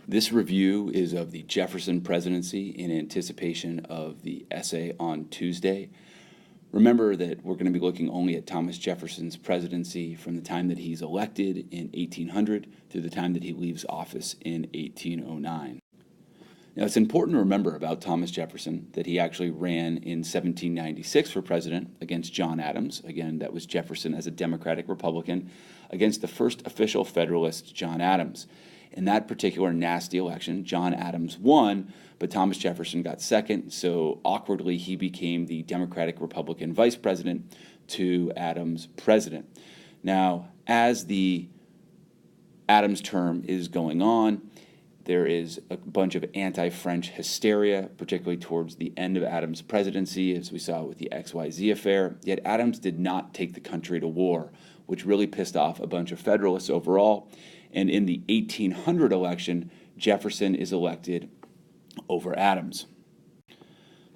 This review is of the Jefferson presidency in anticipation of the essay on Tuesday. Remember that we're going to be looking only at Thomas Jefferson's presidency from the time that he's elected in 1800 to the time that he leaves office in 1809. Now, it's important to remember about Thomas Jefferson that he actually ran in 1796 for president against John Adams. Again, that was Jefferson as a Democratic Republican against the first official Federalist, John Adams. In that particular nasty election, John Adams won, but Thomas Jefferson got second, so awkwardly he became the Democratic Republican vice president to Adams' president. Now, as the Adams term is going on, there is a bunch of anti-French hysteria, particularly towards the end of Adams' presidency, as we saw with the XYZ affair. Yet Adams did not take the country to war, which really pissed off a bunch of Federalists overall. And in the 1800 election, Jefferson is elected over Adams.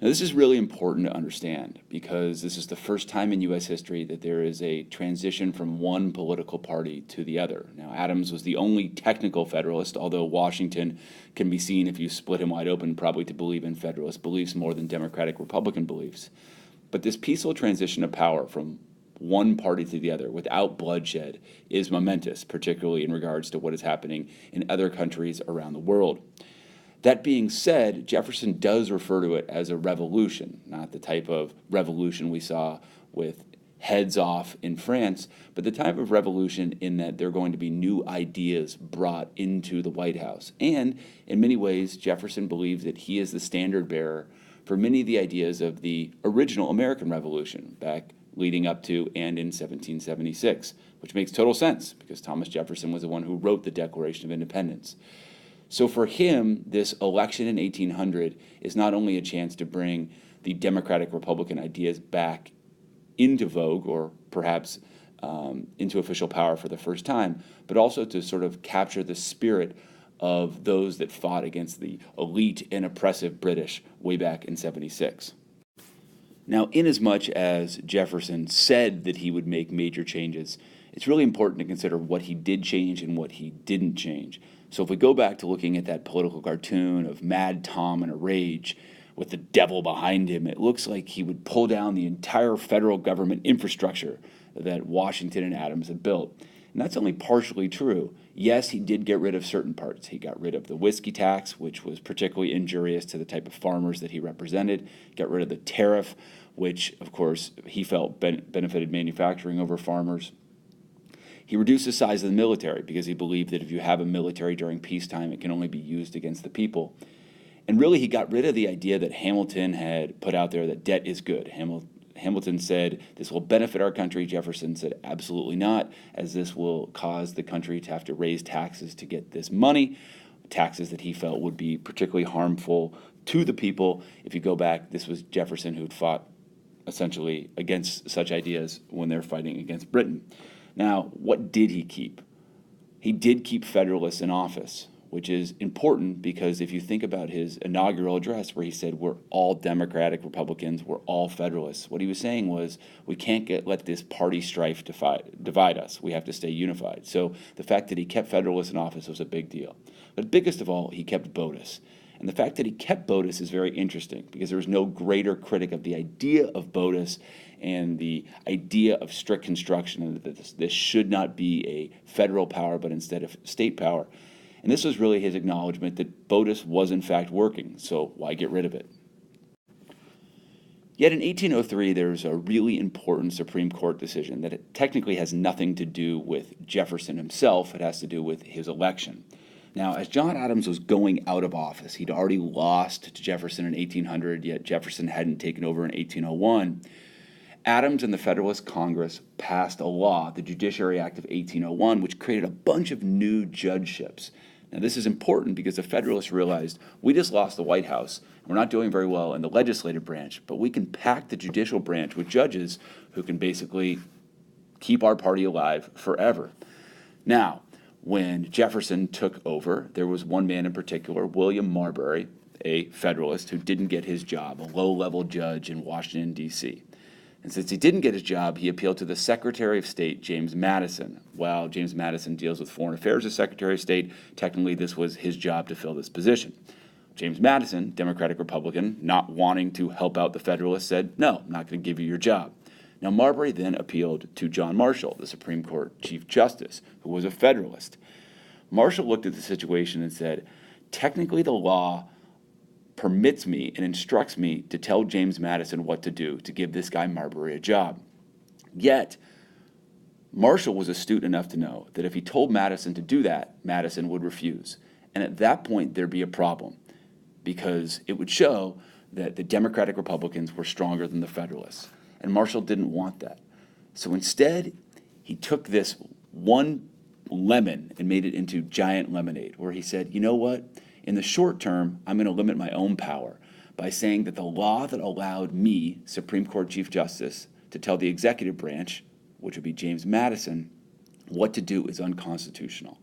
Now, this is really important to understand because this is the first time in U.S. history that there is a transition from one political party to the other. Now, Adams was the only technical Federalist, although Washington can be seen, if you split him wide open, probably to believe in Federalist beliefs more than Democratic Republican beliefs. But this peaceful transition of power from one party to the other without bloodshed is momentous, particularly in regards to what is happening in other countries around the world. That being said, Jefferson does refer to it as a revolution, not the type of revolution we saw with heads off in France, but the type of revolution in that there are going to be new ideas brought into the White House. And in many ways, Jefferson believes that he is the standard bearer for many of the ideas of the original American Revolution back leading up to and in 1776, which makes total sense because Thomas Jefferson was the one who wrote the Declaration of Independence. So for him, this election in 1800 is not only a chance to bring the Democratic-Republican ideas back into vogue or perhaps into official power for the first time, but also to sort of capture the spirit of those that fought against the elite and oppressive British way back in 76. Now, inasmuch as Jefferson said that he would make major changes, it's really important to consider what he did change and what he didn't change. So if we go back to looking at that political cartoon of Mad Tom in a rage with the devil behind him, it looks like he would pull down the entire federal government infrastructure that Washington and Adams had built. And that's only partially true. Yes, he did get rid of certain parts. He got rid of the whiskey tax, which was particularly injurious to the type of farmers that he represented. Got rid of the tariff, which, of course, he felt benefited manufacturing over farmers. He reduced the size of the military because he believed that if you have a military during peacetime, it can only be used against the people. And really, he got rid of the idea that Hamilton had put out there that debt is good. Hamilton said, this will benefit our country. Jefferson said, absolutely not, as this will cause the country to have to raise taxes to get this money, taxes that he felt would be particularly harmful to the people. If you go back, this was Jefferson who'd fought essentially against such ideas when they're fighting against Britain. Now, what did he keep? He did keep Federalists in office, which is important because if you think about his inaugural address where he said we're all Democratic Republicans, we're all Federalists, what he was saying was we can't let this party strife divide us. We have to stay unified. So the fact that he kept Federalists in office was a big deal. But biggest of all, he kept BOTUS. And the fact that he kept BOTUS is very interesting because there was no greater critic of the idea of BOTUS and the idea of strict construction, and that this should not be a federal power but instead of state power. And this was really his acknowledgement that BOTUS was in fact working, so why get rid of it? Yet in 1803, there's a really important Supreme Court decision that it technically has nothing to do with Jefferson himself. It has to do with his election. Now, as John Adams was going out of office, he'd already lost to Jefferson in 1800, yet Jefferson hadn't taken over in 1801. Adams and the Federalist Congress passed a law, the Judiciary Act of 1801, which created a bunch of new judgeships. Now, this is important because the Federalists realized we just lost the White House. We're not doing very well in the legislative branch, but we can pack the judicial branch with judges who can basically keep our party alive forever. Now, when Jefferson took over, there was one man in particular, William Marbury, a Federalist, who didn't get his job, a low-level judge in Washington, D.C. And since he didn't get his job, he appealed to the Secretary of State, James Madison. While James Madison deals with foreign affairs as Secretary of State, technically this was his job to fill this position. James Madison, Democratic Republican, not wanting to help out the Federalists, said, no, I'm not going to give you your job. Now, Marbury then appealed to John Marshall, the Supreme Court Chief Justice, who was a Federalist. Marshall looked at the situation and said, technically the law permits me and instructs me to tell James Madison what to do to give this guy Marbury a job. Yet, Marshall was astute enough to know that if he told Madison to do that, Madison would refuse. And at that point, there'd be a problem, because it would show that the Democratic Republicans were stronger than the Federalists. And Marshall didn't want that. So instead, he took this one lemon and made it into giant lemonade, where he said, you know what? In the short term, I'm going to limit my own power by saying that the law that allowed me, Supreme Court Chief Justice, to tell the executive branch, which would be James Madison, what to do is unconstitutional.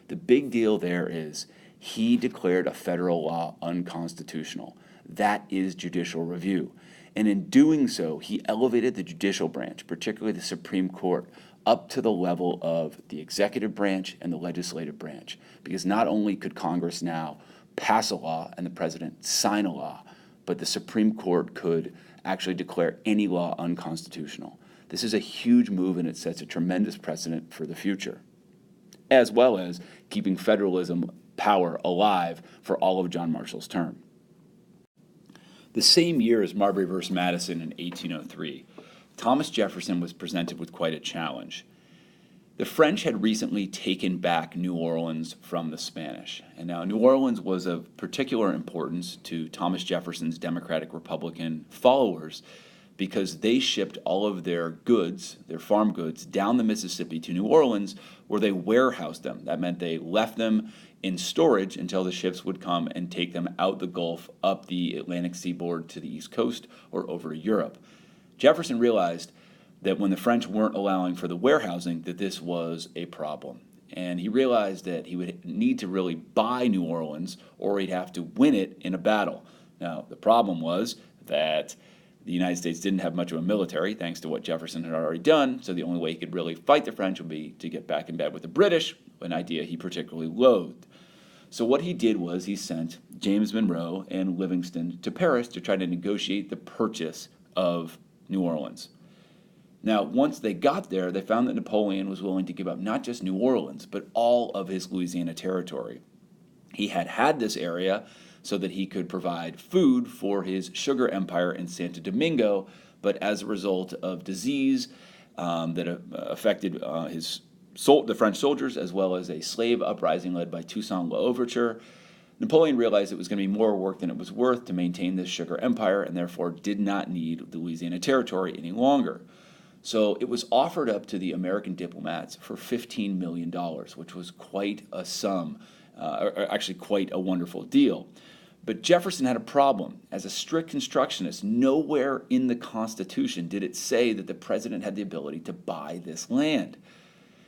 The big deal there is he declared a federal law unconstitutional. That is judicial review. And in doing so, he elevated the judicial branch, particularly the Supreme Court, up to the level of the executive branch and the legislative branch. Because not only could Congress now pass a law and the president sign a law, but the Supreme Court could actually declare any law unconstitutional. This is a huge move, and it sets a tremendous precedent for the future, as well as keeping federalism power alive for all of John Marshall's term. The same year as Marbury versus Madison in 1803, Thomas Jefferson was presented with quite a challenge. The French had recently taken back New Orleans from the Spanish, and now New Orleans was of particular importance to Thomas Jefferson's Democratic Republican followers because they shipped all of their goods, their farm goods, down the Mississippi to New Orleans, where they warehoused them. That meant they left them in storage until the ships would come and take them out the Gulf, up the Atlantic seaboard to the East Coast, or over to Europe. Jefferson realized that when the French weren't allowing for the warehousing, that this was a problem. And he realized that he would need to really buy New Orleans, or he'd have to win it in a battle. Now, the problem was that the United States didn't have much of a military, thanks to what Jefferson had already done, so the only way he could really fight the French would be to get back in bed with the British, an idea he particularly loathed. So what he did was he sent James Monroe and Livingston to Paris to try to negotiate the purchase of New Orleans. Now, once they got there, they found that Napoleon was willing to give up not just New Orleans, but all of his Louisiana territory. He had this area so that he could provide food for his sugar empire in Santo Domingo, but as a result of disease that affected the French soldiers, as well as a slave uprising led by Toussaint L'Ouverture, Napoleon realized it was going to be more work than it was worth to maintain this sugar empire, and therefore did not need the Louisiana territory any longer. So it was offered up to the American diplomats for $15 million, which was quite a sum, or actually quite a wonderful deal. But Jefferson had a problem. As a strict constructionist, nowhere in the Constitution did it say that the president had the ability to buy this land.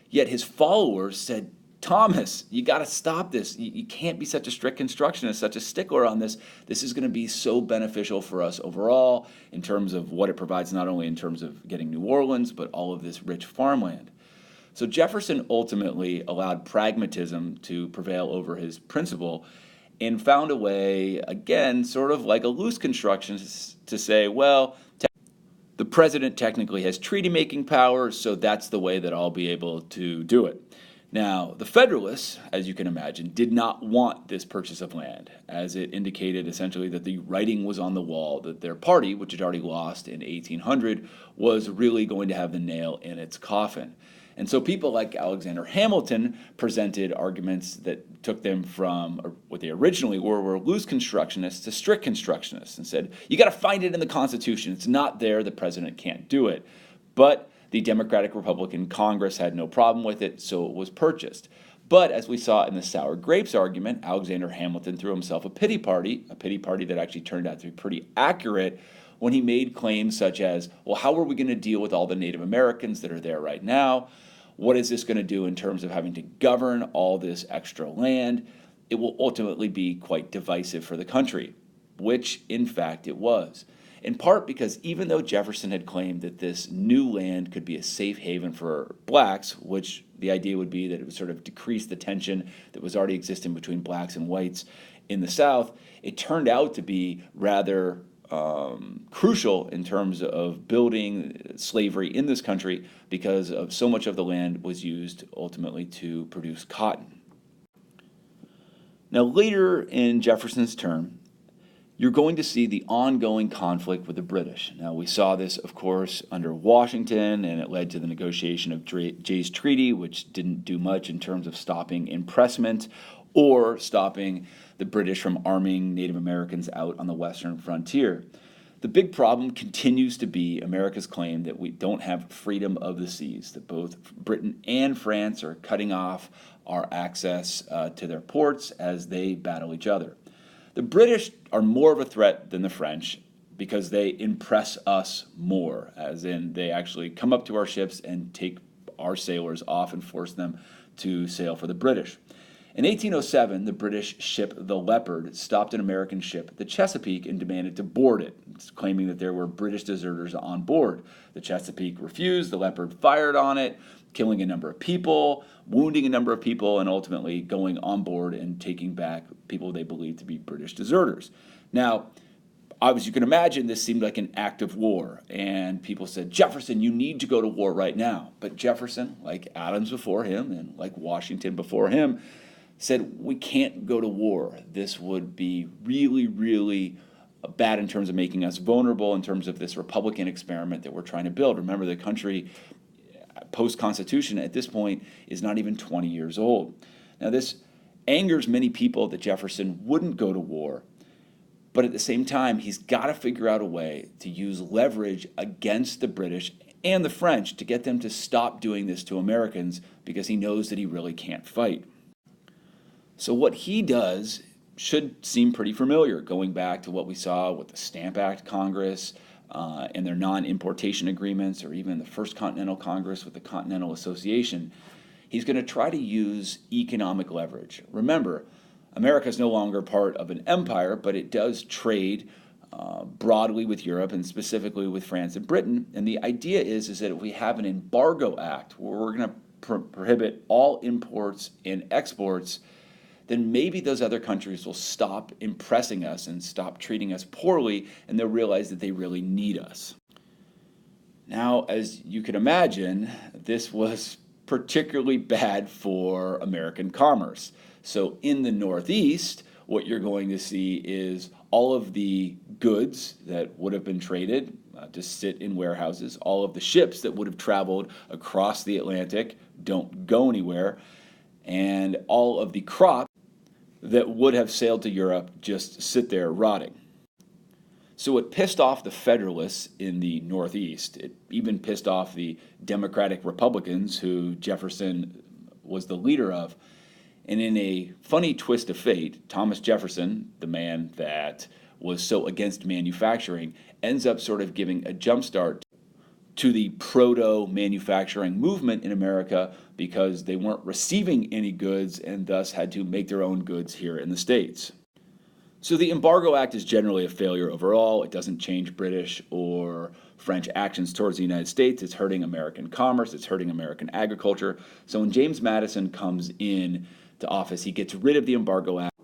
Yet his followers said, Thomas, you got to stop this. You can't be such a strict constructionist, such a stickler on this. This is going to be so beneficial for us overall in terms of what it provides, not only in terms of getting New Orleans, but all of this rich farmland. So Jefferson ultimately allowed pragmatism to prevail over his principle and found a way, again, sort of like a loose constructionist, to say, well, the president technically has treaty-making power, so that's the way that I'll be able to do it. Now, the Federalists, as you can imagine, did not want this purchase of land, as it indicated essentially that the writing was on the wall, that their party, which had already lost in 1800, was really going to have the nail in its coffin. And so people like Alexander Hamilton presented arguments that took them from what they originally were loose constructionists to strict constructionists, and said, you got to find it in the Constitution. It's not there. The president can't do it. But the Democratic Republican Congress had no problem with it, so it was purchased. But as we saw in the sour grapes argument, Alexander Hamilton threw himself a pity party that actually turned out to be pretty accurate, when he made claims such as, well, how are we going to deal with all the Native Americans that are there right now? What is this going to do in terms of having to govern all this extra land? It will ultimately be quite divisive for the country, which in fact it was. in part because even though Jefferson had claimed that this new land could be a safe haven for blacks, which the idea would be that it would sort of decrease the tension that was already existing between blacks and whites in the South, it turned out to be rather crucial in terms of building slavery in this country because of so much of the land was used ultimately to produce cotton. Now, later in Jefferson's term, you're going to see the ongoing conflict with the British. Now, we saw this, of course, under Washington, and it led to the negotiation of Jay's Treaty, which didn't do much in terms of stopping impressment or stopping the British from arming Native Americans out on the western frontier. The big problem continues to be America's claim that we don't have freedom of the seas, that both Britain and France are cutting off our access to their ports as they battle each other. The British are more of a threat than the French because they impress us more, as in they actually come up to our ships and take our sailors off and force them to sail for the British. In 1807, the British ship the Leopard stopped an American ship, the Chesapeake, and demanded to board it, claiming that there were British deserters on board. The Chesapeake refused, the Leopard fired on it, killing a number of people, wounding a number of people, and ultimately going on board and taking back people they believed to be British deserters. Now, as you can imagine, this seemed like an act of war, and people said, Jefferson, you need to go to war right now. But Jefferson, like Adams before him and like Washington before him, said, we can't go to war. This would be really, really bad in terms of making us vulnerable in terms of this Republican experiment that we're trying to build. Remember, the country, post-Constitution, at this point, is not even 20 years old. Now, this angers many people that Jefferson wouldn't go to war, but at the same time, he's got to figure out a way to use leverage against the British and the French to get them to stop doing this to Americans because he knows that he really can't fight. So what he does should seem pretty familiar, going back to what we saw with the Stamp Act Congress and their non-importation agreements, or even the First Continental Congress with the Continental Association. He's going to try to use economic leverage. Remember, America is no longer part of an empire, but it does trade broadly with Europe and specifically with France and Britain. And the idea is that if we have an embargo act where we're going to prohibit all imports and exports, then maybe those other countries will stop impressing us and stop treating us poorly, and they'll realize that they really need us. Now, as you can imagine, this was particularly bad for American commerce. So in the Northeast, what you're going to see is all of the goods that would have been traded to sit in warehouses, all of the ships that would have traveled across the Atlantic don't go anywhere, and all of the crops that would have sailed to Europe just sit there rotting. So it pissed off the Federalists in the Northeast. It even pissed off the Democratic Republicans, who Jefferson was the leader of. And in a funny twist of fate, Thomas Jefferson, the man that was so against manufacturing, ends up sort of giving a jumpstart to the proto-manufacturing movement in America because they weren't receiving any goods and thus had to make their own goods here in the States. So the Embargo Act is generally a failure overall. It doesn't change British or French actions towards the United States. It's hurting American commerce. It's hurting American agriculture. So when James Madison comes in to office, he gets rid of the Embargo Act.